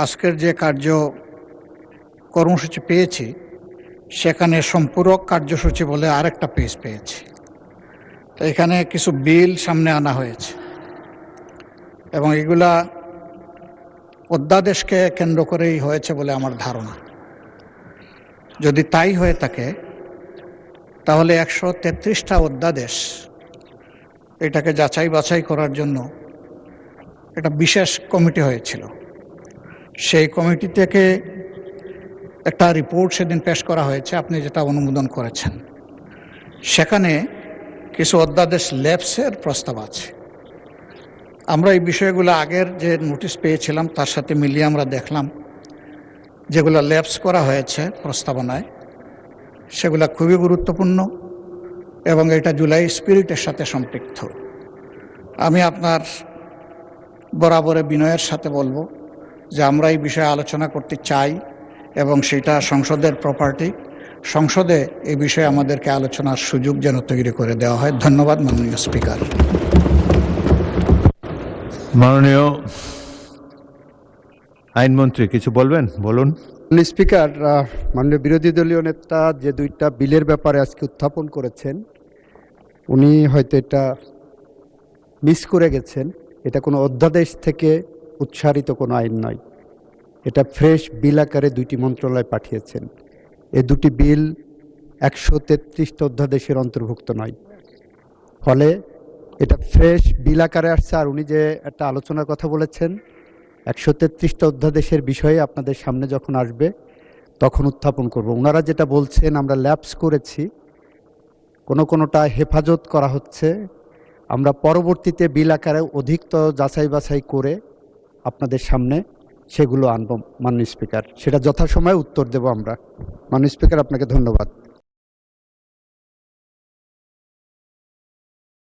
আজকের যে কর্মসূচি পেয়েছি সেখানে সম্পূরক কার্যসূচি বলে আরেকটা পেজ পেয়েছি। তো এখানে কিছু বিল সামনে আনা হয়েছে এবং এগুলা অধ্যাদেশকে কেন্দ্র করেই হয়েছে বলে আমার ধারণা। যদি তাই হয়ে থাকে তাহলে 133টা অধ্যাদেশ এটাকে যাচাই বাছাই করার জন্য একটা বিশেষ কমিটি হয়েছিল। সেই কমিটি থেকে একটা রিপোর্ট সেদিন পেশ করা হয়েছে, আপনি যেটা অনুমোদন করেছেন। সেখানে কিছু অধ্যাদেশ ল্যাপসের প্রস্তাব আছে। আমরা এই বিষয়গুলো আগের যে নোটিশ পেয়েছিলাম তার সাথে মিলিয়ে আমরা দেখলাম যেগুলো ল্যাপস করা হয়েছে প্রস্তাবনায় সেগুলো খুবই গুরুত্বপূর্ণ এবং এটা জুলাই স্পিরিটের সাথে সম্পৃক্ত। আমি আপনার বরাবরে বিনয়ের সাথে বলবো যে আমরা এই বিষয়ে আলোচনা করতে চাই এবং সেটা সংসদের প্রপার্টি। সংসদে এই বিষয়ে আমাদেরকে আলোচনার সুযোগ যেন তৈরি করে দেওয়া হয়। ধন্যবাদ মাননীয় স্পিকার। মাননীয় আইনমন্ত্রী কিছু বলবেন? বলুন। স্পিকার, মাননীয় বিরোধী দলীয় নেতা যে দুইটা বিলের ব্যাপারে আজকে উত্থাপন করেছেন উনি হয়তো এটা মিস করে গেছেন। এটা কোনো অধ্যাদেশ থেকে উৎসারিত কোনো আইন নয়, এটা ফ্রেশ বিল আকারে দুইটি মন্ত্রণালয় পাঠিয়েছেন। এই দুটি বিল 133টা অধ্যাদেশের অন্তর্ভুক্ত নয়, ফলে এটা ফ্রেশ বিল আকারে আসছে। আর উনি যে একটা আলোচনার কথা বলেছেন 133টা অধ্যাদেশের বিষয়ে আপনাদের সামনে যখন আসবে তখন উত্থাপন করব। ওনারা যেটা বলছেন আমরা ল্যাপস করেছি, কোনোটা হেফাজত করা হচ্ছে, আমরা পরবর্তীতে বিল আকারে অধিকতর যাচাই বাছাই করে আপনাদের সামনে সেগুলো আনব মাননীয় স্পিকার। সেটা যথাসময়ে উত্তর দেব আমরা। মাননীয় স্পিকার, আপনাকে ধন্যবাদ।